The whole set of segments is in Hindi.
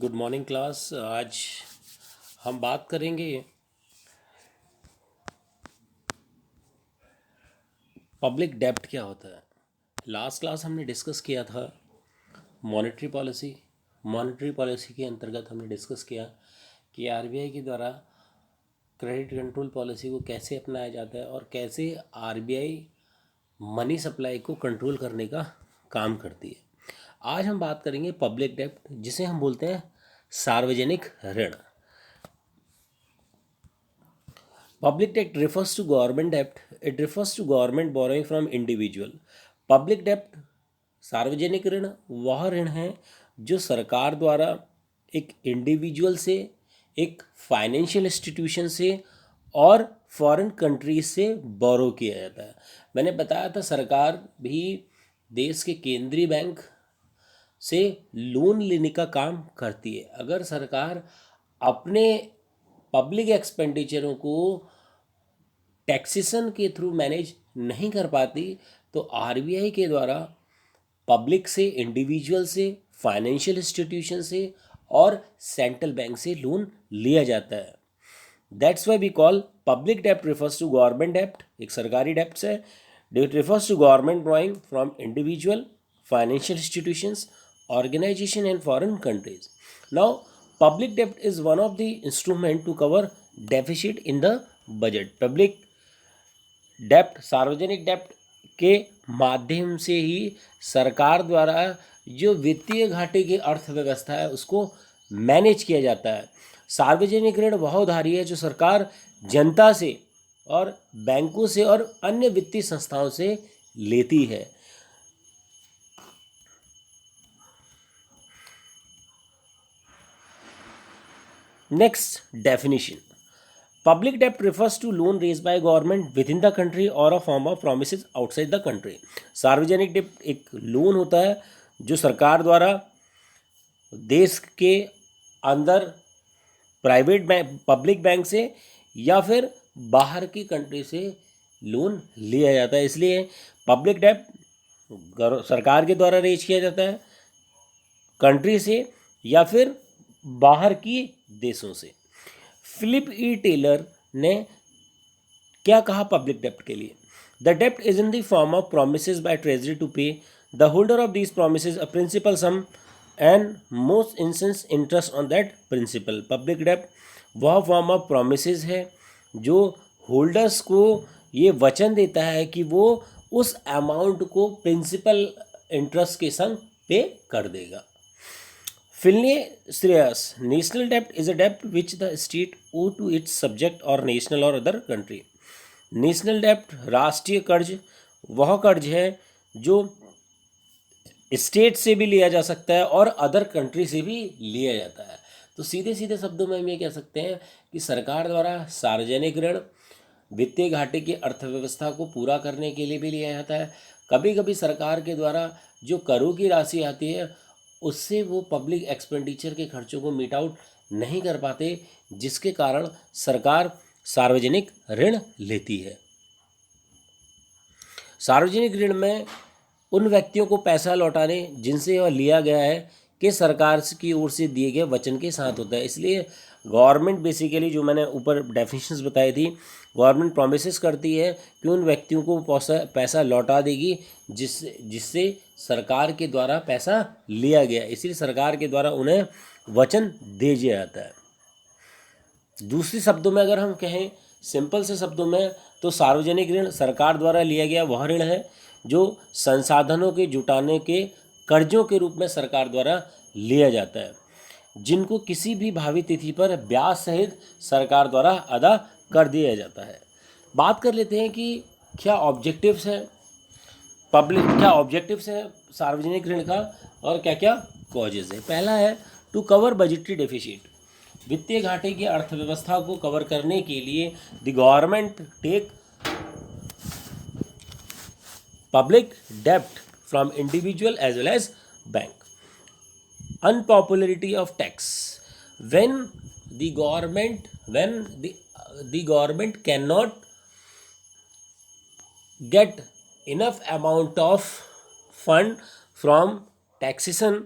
Good morning class. आज हम बात करेंगे पब्लिक डेब्ट क्या होता है। लास्ट क्लास हमने डिस्कस किया था मॉनेटरी पॉलिसी। मॉनेटरी पॉलिसी के अंतर्गत हमने डिस्कस किया कि आरबीआई के द्वारा क्रेडिट कंट्रोल पॉलिसी को कैसे अपनाया जाता है और कैसे आरबीआई मनी सप्लाई को कंट्रोल करने का काम करती है। आज हम बात करेंगे पब्लिक डेब्ट, जिसे हम बोलते हैं सार्वजनिक ऋण। Public debt refers to government debt. It refers to government borrowing from individual. Public debt सार्वजनिक ऋण वह ऋण है जो सरकार द्वारा एक इंडिविजुअल से, एक फाइनेंशियल इंस्टीट्यूशन से और फॉरेन कंट्रीज से बोरो किया जाता है। मैंने बताया था सरकार भी देश के केंद्रीय बैंक से लोन लेने का काम करती है। अगर सरकार अपने पब्लिक एक्सपेंडिचरों को टैक्सेशन के थ्रू मैनेज नहीं कर पाती तो आरबीआई के द्वारा पब्लिक से, इंडिविजुअल से, फाइनेंशियल इंस्टीट्यूशन से और सेंट्रल बैंक से लोन लिया जाता है। That's why we call public dept refers to government डेप्ट, एक सरकारी डेप्ट है। It refers to government drawing from individual, financial institutions, organization and foreign countries. Now, public debt is one of the instrument to cover deficit in the budget. Public डेप्ट, सार्वजनिक डेप्ट के माध्यम से ही सरकार द्वारा जो वित्तीय घाटे की अर्थव्यवस्था है उसको मैनेज किया जाता है। सार्वजनिक ऋण वह उधारी है जो सरकार जनता से और बैंकों से और अन्य वित्तीय संस्थाओं से लेती है। Next definition. Public debt refers to loan raised by government within the country or a form of promises outside the country. सार्वजनिक डेप्ट एक लोन होता है जो सरकार द्वारा देश के अंदर प्राइवेट बैंक, पब्लिक बैंक से या फिर बाहर की कंट्री से लोन लिया जाता है। इसलिए पब्लिक डेप्ट सरकार के द्वारा रेज किया जाता है कंट्री से या फिर बाहर की देशों से। फिलिप ई टेलर ने क्या कहा पब्लिक डेप्ट के लिए? The dept is in the form of promises bye treasury to पे the holder of these promises a principal some and most instance interest on that principal. Public डेप्ट वह फॉर्म ऑफ प्रोमिसेस है जो होल्डर्स को ये वचन देता है कि वो उस अमाउंट को प्रिंसिपल इंटरेस्ट के संग पे कर देगा। Finlay Shreyas, national debt is a debt which the state owe to its subject or national or other country. National डेप्ट, राष्ट्रीय कर्ज, वह कर्ज है जो स्टेट से भी लिया जा सकता है और अदर कंट्री से भी लिया जाता है। तो सीधे सीधे शब्दों में हम ये कह सकते हैं कि सरकार द्वारा सार्वजनिक ऋण वित्तीय घाटे की अर्थव्यवस्था को पूरा करने के लिए भी लिया जाता है। कभी कभी सरकार के द्वारा जो करों की राशि आती है उससे वो पब्लिक एक्सपेंडिचर के खर्चों को मीट आउट नहीं कर पाते, जिसके कारण सरकार सार्वजनिक ऋण लेती है। सार्वजनिक ऋण में उन व्यक्तियों को पैसा लौटाने जिनसे वह लिया गया है कि सरकार की ओर से दिए गए वचन के साथ होता है। इसलिए गवर्नमेंट बेसिकली, जो मैंने ऊपर डेफिनेशंस बताई थी, गवर्नमेंट प्रोमिसेस करती है कि उन व्यक्तियों को पैसा लौटा देगी जिससे सरकार के द्वारा पैसा लिया गया, इसलिए सरकार के द्वारा उन्हें वचन दे दिया जाता है। दूसरे शब्दों में अगर हम कहें, सिंपल से शब्दों में, तो सार्वजनिक ऋण सरकार द्वारा लिया गया वह ऋण है जो संसाधनों के जुटाने के कर्जों के रूप में सरकार द्वारा लिया जाता है, जिनको किसी भी भावी तिथि पर ब्याज सहित सरकार द्वारा अदा कर दिया जाता है। बात कर लेते हैं कि क्या ऑब्जेक्टिव्स हैं क्या ऑब्जेक्टिव्स है सार्वजनिक ऋण का और क्या क्या कॉजेज है। पहला है टू कवर बजटरी डेफिसिट। वित्तीय घाटे की अर्थव्यवस्था को कवर करने के लिए द गवर्नमेंट टेक पब्लिक डेप्ट from individual as well as bank. Unpopularity of tax. When the government cannot get enough amount of fund from taxation,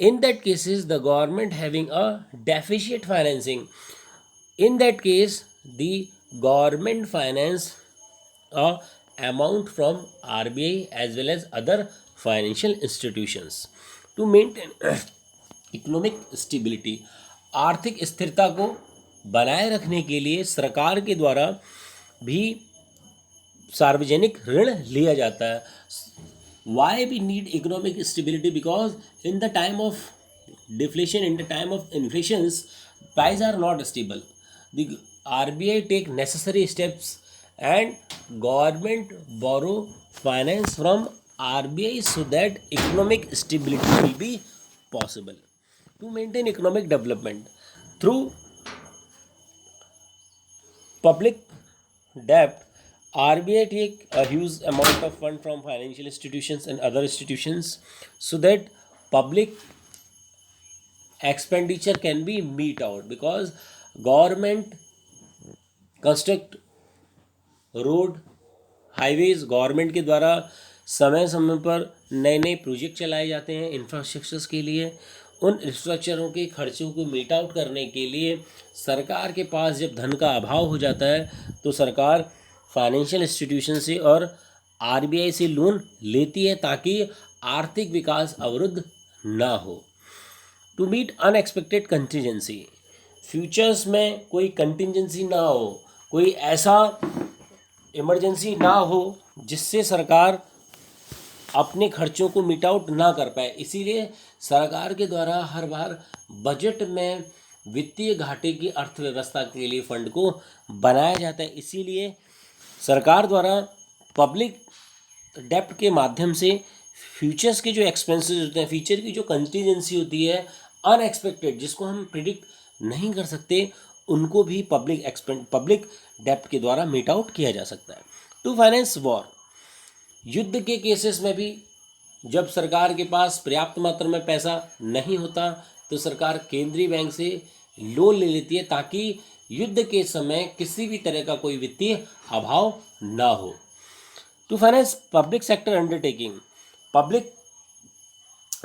In that cases the government having a deficit financing, in that case the government finance a amount from RBI as well as other financial institutions to maintain economic stability, आर्थिक स्थिरता को बनाए रखने के लिए सरकार के द्वारा भी सार्वजनिक ऋण लिया जाता है. Why we need economic stability? Because in the time of deflation, in the time of inflations, prices are not stable. The RBI take necessary steps and government borrow finance from RBI so that economic stability will be possible. To maintain economic development through public debt, RBI take a huge amount of fund from financial institutions and other institutions so that public expenditure can be meet out, because government construct road highways, government के द्वारा समय समय पर नए नए प्रोजेक्ट चलाए जाते हैं इंफ्रास्ट्रक्चर्स के लिए. उन इंफ्रास्ट्रक्चरों के खर्चों को मीट आउट करने के लिए सरकार के पास जब धन का अभाव हो जाता है तो सरकार फाइनेंशियल इंस्टीट्यूशन से और आरबीआई से लोन लेती है ताकि आर्थिक विकास अवरुद्ध ना हो. To meet unexpected contingency, futures में कोई कंटीजेंसी ना हो, कोई ऐसा इमरजेंसी ना हो जिससे सरकार अपने खर्चों को मीट आउट ना कर पाए. इसीलिए सरकार के द्वारा हर बार बजट में वित्तीय घाटे की अर्थव्यवस्था के लिए फंड को बनाया जाता है. इसीलिए सरकार द्वारा पब्लिक डेप्ट के माध्यम से फ्यूचर्स के जो एक्सपेंसेस होते हैं, फ्यूचर की जो कंटीजेंसी होती है अनएक्सपेक्टेड, जिसको हम प्रिडिक्ट नहीं कर सकते, उनको भी पब्लिक डेप्ट के द्वारा मीट आउट किया जा सकता है. टू फाइनेंस वॉर, युद्ध के केसेस में भी जब सरकार के पास पर्याप्त मात्रा में पैसा नहीं होता तो सरकार केंद्रीय बैंक से लोन ले लेती है ताकि युद्ध के समय किसी भी तरह का कोई वित्तीय अभाव ना हो. To finance public sector undertaking, public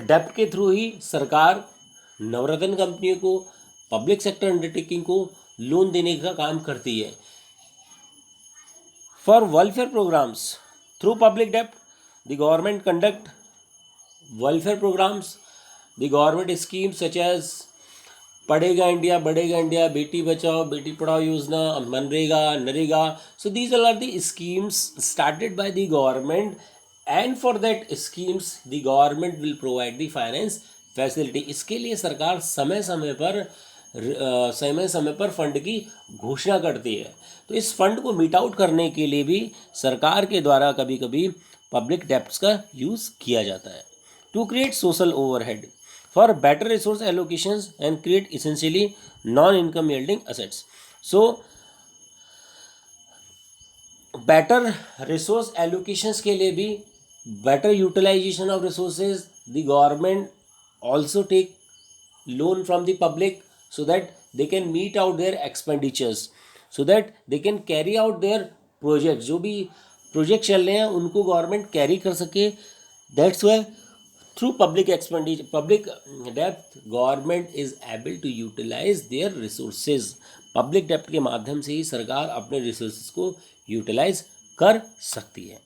डेप्ट के थ्रू ही सरकार नवरत्न कंपनियों को, पब्लिक सेक्टर अंडरटेकिंग को लोन देने का काम करती है. For welfare programmes through public डेप्ट, the government conduct welfare programmes, the government schemes such as Padhega India, Badhega India, Beti Bachao Beti Padhao Yojana, MNREGA, NREGA. So these are the schemes started by the government and for that schemes the government will provide the finance facility. इसके लिए सरकार समय समय पर फंड की घोषणा करती है. तो इस फंड को मीट आउट करने के लिए भी सरकार के द्वारा कभी कभी पब्लिक डेप्ट्स का यूज़ किया जाता है. To create social overhead for better resource allocations and create essentially non income yielding assets. So better resource allocations के लिए भी, better utilization of resources, the government also take loan from the public so that they can meet out their expenditures, so that they can carry out their projects. जो भी प्रोजेक्ट चल रहे हैं उनको गवर्नमेंट कैरी कर सके. That's why through public expenditure, public डेप्ट, government is able to utilise their resources. Public डेप्ट के माध्यम से ही सरकार अपने रिसोर्सेज को यूटिलाइज कर सकती है.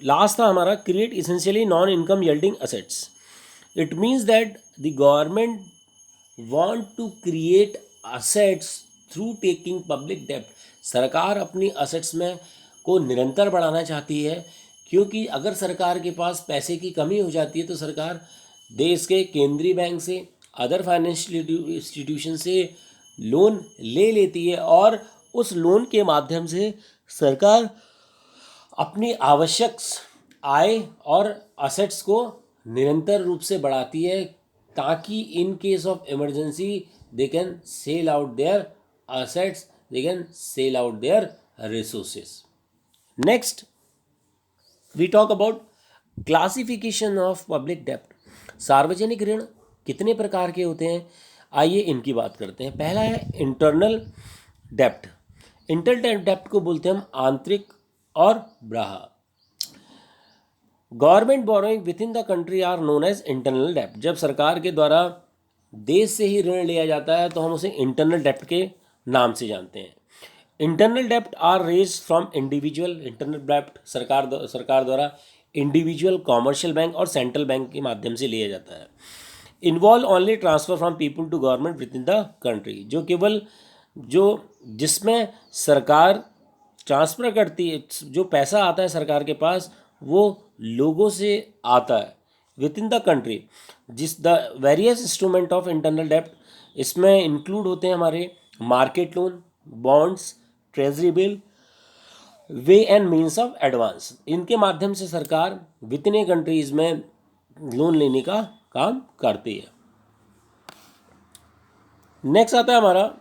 लास्ट था हमारा create essentially non income yielding assets. It means that the government want to create assets through taking public डेप्ट. सरकार अपनी असेट्स में को निरंतर बढ़ाना चाहती है, क्योंकि अगर सरकार के पास पैसे की कमी हो जाती है तो सरकार देश के केंद्रीय बैंक से, अदर फाइनेंशियल इंस्टीट्यूशन से लोन ले लेती है और उस लोन के माध्यम से सरकार अपनी आवश्यक आय और असेट्स को निरंतर रूप से बढ़ाती है ताकि in case of emergency they can sell out their assets, they can sell out their resources. Next we talk about classification of public डेप्ट. सार्वजनिक ऋण कितने प्रकार के होते हैं, आइए इनकी बात करते हैं. पहला है इंटरनल डेप्ट. इंटरनल डेप्ट को बोलते हैं हम आंतरिक और बाह्य. Government borrowing within the country are known as internal डेप्ट। जब सरकार के द्वारा देश से ही ऋण लिया जाता है तो हम उसे इंटरनल डेप्ट के नाम से जानते हैं। इंटरनल डेप्ट are raise from individual. Internal डेप्ट सरकार द्वारा इंडिविजुअल, कॉमर्शियल बैंक और सेंट्रल बैंक के माध्यम से लिया जाता है। Involve only transfer from people to government within the country. जो केवल जो जिसमें सरकार ट्रांसफ़र करती है, जो पैसा आता है सरकार के पास वो लोगों से आता है विद इन द कंट्री। जिस the various instrument of internal डेप्ट, इसमें इंक्लूड होते हैं हमारे market loan, bonds, treasury bill, way and means of advance. इनके माध्यम से सरकार विद इन ए कंट्रीज में लोन लेने का काम करती है। नेक्स्ट आता है हमारा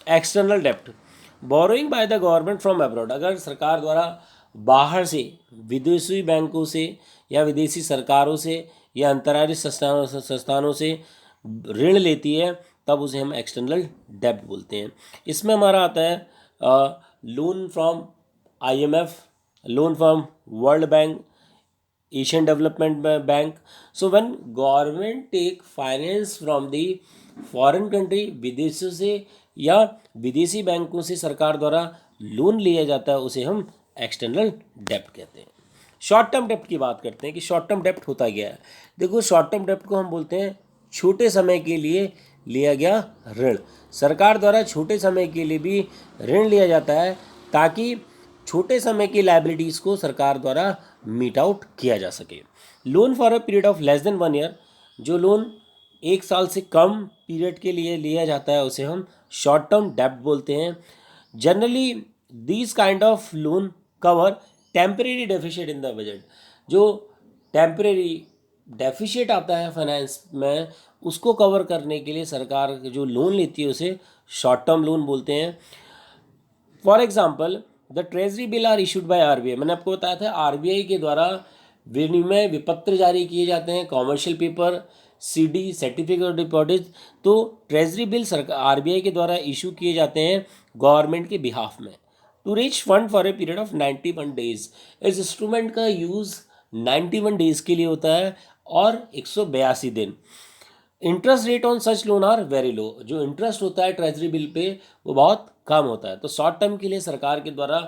एक्सटर्नल डेप्ट, borrowing by the government from abroad. अगर सरकार द्वारा बाहर से, विदेशी बैंकों से या विदेशी सरकारों से या अंतर्राष्ट्रीय संस्थानों से ऋण लेती है तब उसे हम एक्सटर्नल डेप्ट बोलते हैं। इसमें हमारा आता है loan from IMF, loan from world bank, Asian development bank. So when government take finance from the foreign country, विदेशों से या विदेशी बैंकों से सरकार द्वारा लोन लिया जाता है उसे हम एक्सटर्नल डेप्ट कहते हैं। शॉर्ट टर्म डेप्ट की बात करते हैं कि शॉर्ट टर्म डेप्ट होता क्या है। देखो, शॉर्ट टर्म डेप्ट को हम बोलते हैं छोटे समय के लिए लिया गया ऋण। सरकार द्वारा छोटे समय के लिए भी ऋण लिया जाता है ताकि छोटे समय की लायबिलिटीज़ को सरकार द्वारा मीट आउट किया जा सके। Loan for a period of less than 1 year, जो लोन 1 साल से कम पीरियड के लिए लिया जाता है उसे हम शॉर्ट टर्म डेप्ट बोलते हैं। Generally these kind of loan cover temporary deficit in the budget. जो टेम्परेरी डेफिशिएट आता है फाइनेंस में, उसको कवर करने के लिए सरकार जो लोन लेती है उसे शॉर्ट टर्म लोन बोलते हैं। For example, the treasury bill are issued by RBI। मैंने आपको बताया था RBI के द्वारा विनिमय विपत्र जारी किए जाते हैं, commercial paper, CD, certificate of deposit. तो ट्रेजरी बिल सरकार RBI के द्वारा इशू किए जाते हैं गवर्नमेंट के बिहाफ में to reach fund for a period of 91 days. इस इंस्ट्रूमेंट का यूज़ 91 डेज के लिए होता है और 182 दिन। Interest rate on such loan are very low. जो इंटरेस्ट होता है ट्रेजरी बिल पे वो बहुत कम होता है। तो शॉर्ट टर्म के लिए सरकार के द्वारा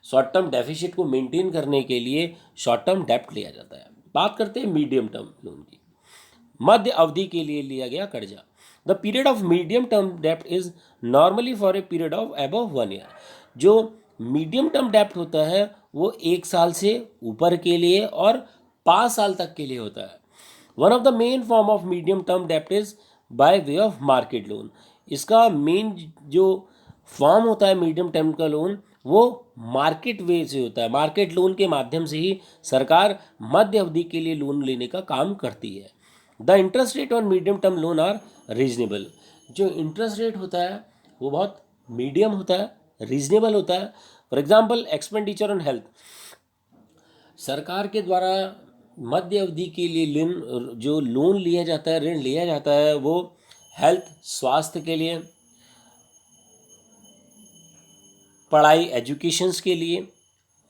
शॉर्ट टर्म डेफिसिट को मेंटेन करने के लिए शॉर्ट टर्म डेप्ट लिया जाता है। बात करते हैं मीडियम टर्म लोन की। मध्य अवधि के लिए लिया गया कर्जा। The period of medium term डेप्ट is normally for a period of above 1 year. जो मीडियम टर्म डेप्ट होता है वो 1 साल से ऊपर के लिए और 5 साल तक के लिए होता है। One of the main form of medium term डेप्ट is by way of market loan. इसका मेन जो फॉर्म होता है मीडियम टर्म का लोन वो मार्केट वे से होता है। मार्केट लोन के माध्यम से ही सरकार मध्य अवधि के लिए लोन लेने का काम करती है। The interest rate on medium term loan are reasonable. जो इंटरेस्ट रेट होता है वो बहुत मीडियम होता है, रीजनेबल होता है। For example, expenditure on health. सरकार के द्वारा मध्य अवधि के लिए जो लोन लिया जाता है, ऋण लिया जाता है, वो हेल्थ, स्वास्थ्य के लिए, पढ़ाई, एजुकेशंस के लिए,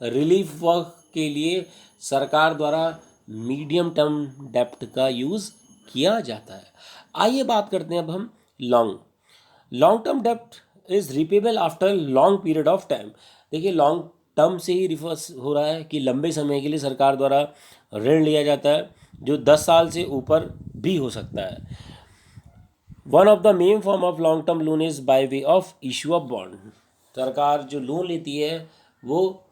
रिलीफ वर्क के लिए सरकार द्वारा मीडियम टर्म डेप्ट का यूज़ किया जाता है। आइए बात करते हैं अब हम लॉन्ग टर्म डेप्ट is repayable after long period of time. देखिए, लॉन्ग टर्म से ही रिफर्स हो रहा है कि लंबे समय के लिए सरकार द्वारा ऋण लिया जाता है जो 10 साल से ऊपर भी हो सकता है। One of the main form of long term loan is by way of issue of bond. सरकार जो लोन लेती है वो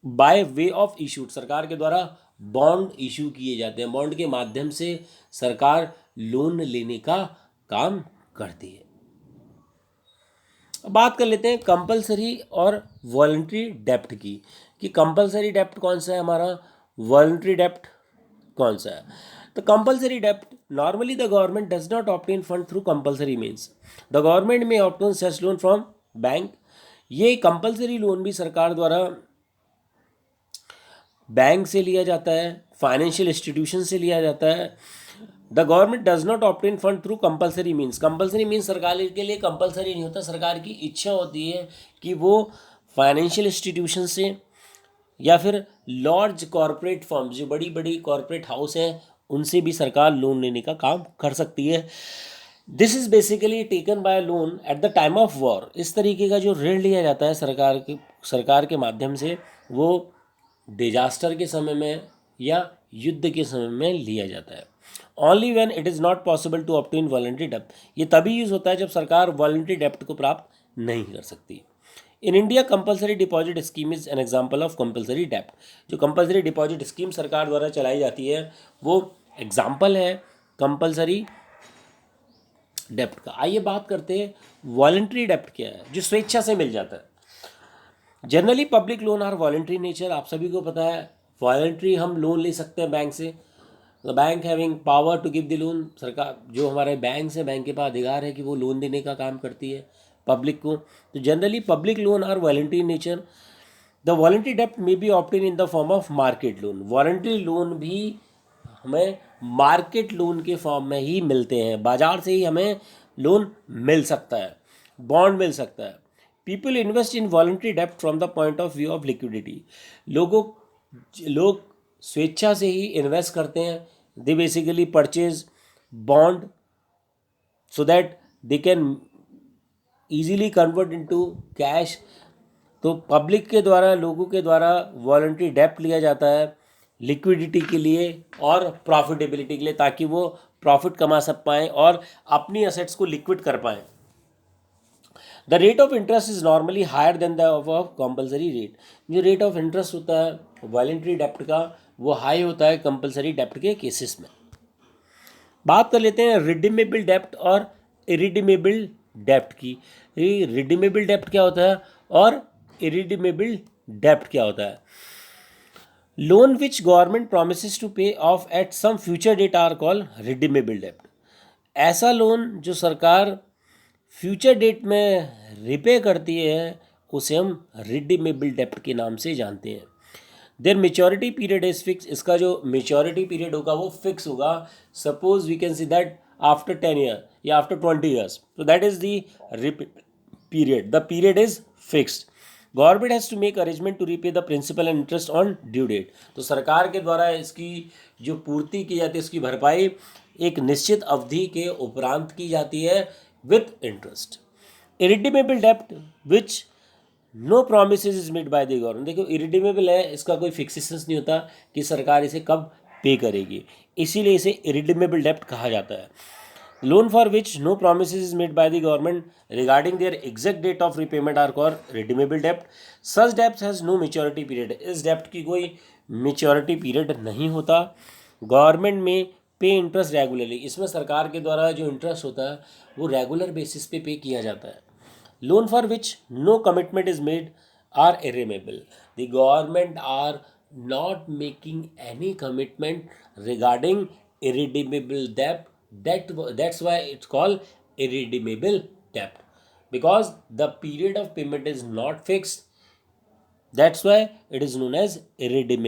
बाय वे ऑफ इशूड, सरकार के द्वारा बॉन्ड इशू किए जाते हैं। बॉन्ड के माध्यम से सरकार लोन लेने का काम करती है। अब बात कर लेते हैं कंपलसरी और वॉलंटरी डेप्ट की कि कंपलसरी डेप्ट कौन सा है हमारा, वॉलंटरी डेप्ट कौन सा है। तो कंपलसरी डेप्ट, normally the government does not obtain fund through compulsory means. The government may obtain such loan from bank. ये कंपलसरी लोन भी सरकार द्वारा बैंक से लिया जाता है, फाइनेंशियल इंस्टीट्यूशन से लिया जाता है। The government does not obtain fund through compulsory means. Compulsory means सरकार के लिए कंपलसरी नहीं होता, सरकार की इच्छा होती है कि वो फाइनेंशियल इंस्टीट्यूशन से या फिर लार्ज कॉरपोरेट फर्म्स, जो बड़ी बड़ी कॉरपोरेट हाउस हैं, उनसे भी सरकार लोन लेने का काम कर सकती है। This is basically taken by loan at the time of war. इस तरीके का जो ऋण लिया जाता है सरकार के माध्यम से, वो डिजास्टर के समय में या युद्ध के समय में लिया जाता है। Only when it is not possible to obtain voluntary डेप्ट। ये तभी यूज़ होता है जब सरकार वॉलंटरी डेप्ट को प्राप्त नहीं कर सकती। In India compulsory deposit scheme is an example of compulsory डेप्ट। जो कंपलसरी डिपॉजिट स्कीम सरकार द्वारा चलाई जाती है, वो एग्जाम्पल है कंपलसरी डेप्ट का। आइए बात करते हैं वॉलंटरी डेप्ट क्या है, जो स्वेच्छा से मिल जाता है। Generally public loan are voluntary nature. आप सभी को पता है वॉलंटरी हम लोन ले सकते हैं बैंक से। The bank having power to give the loan. सरकार, जो हमारे बैंक है, बैंक के पास अधिकार है कि वो लोन देने का काम करती है पब्लिक को। तो generally public loan are voluntary nature. The voluntary डेप्ट may be obtain in the form of market loan. Voluntary loan भी हमें मार्केट लोन के फॉर्म में ही मिलते हैं, बाजार से ही हमें लोन मिल सकता है, बॉन्ड मिल सकता है। पीपल इन्वेस्ट इन वॉलंटरी डेप्ट from the point of view of liquidity. लोग स्वेच्छा से ही इन्वेस्ट करते हैं। They basically purchase bond so that they can easily convert into cash. तो पब्लिक के द्वारा, लोगों के द्वारा वॉलंटरी डेप्ट लिया जाता है लिक्विडिटी के लिए और प्रॉफिटेबिलिटी के लिए, ताकि वो प्रॉफिट कमा सक पाएँ और अपनी असेट्स को लिक्विड कर पाएँ। The rate of interest is normally higher than the of compulsory rate. जो रेट ऑफ इंटरेस्ट होता है वॉलंटरी डेप्ट का, वो हाई होता है कंपलसरी डेप्ट के केसेस में। बात कर लेते हैं रिडीमेबल डेप्ट और इरिडीमेबल डेप्ट की। रिडीमेबल डेप्ट क्या होता है और इरिडीमेबल डेप्ट क्या होता है? Loan which government promises to pay off at some future date are call redeemable डेप्ट। ऐसा लोन जो सरकार फ्यूचर डेट में रिपे करती है, उसे हम रिडीमेबल डेप्ट के नाम से जानते हैं। Their maturity period is fix. इसका जो मेच्योरिटी पीरियड होगा वो फिक्स होगा। Suppose we can see that after 10 year या आफ्टर 20 ईयर्स, तो that is the period. The period is fixed. Government has to make arrangement to repay the principal and interest on due date. तो सरकार के द्वारा इसकी जो पूर्ति की जाती है, इसकी भरपाई एक निश्चित अवधि के उपरांत की जाती है विथ इंटरेस्ट। इरिडीमेबल डेप्ट which no promise is made by the government. देखो इरिडीमेबल है, इसका कोई फिक्सेशन नहीं होता कि सरकार इसे कब पे करेगी, इसीलिए इसे इरिडीमेबल डेप्ट कहा जाता है। Loan for which no promise is made by the government regarding their exact date of repayment are called redeemable डेप्ट। सच डेप्ट हैज़ नो मेच्योरिटी पीरियड। इस डेप्ट की कोई मेच्योरिटी पीरियड नहीं होता। गवर्नमेंट में पे इंटरेस्ट रेगुलरली। इसमें सरकार के द्वारा जो इंटरेस्ट होता है वो रेगुलर बेसिस पे किया जाता है। Loan for which no commitment is made are irredeemable. The government are not making any commitment regarding irredeemable debt. That's why it's called irredeemable debt, because the period of payment is not fixed. That's why it is known as irredeemable.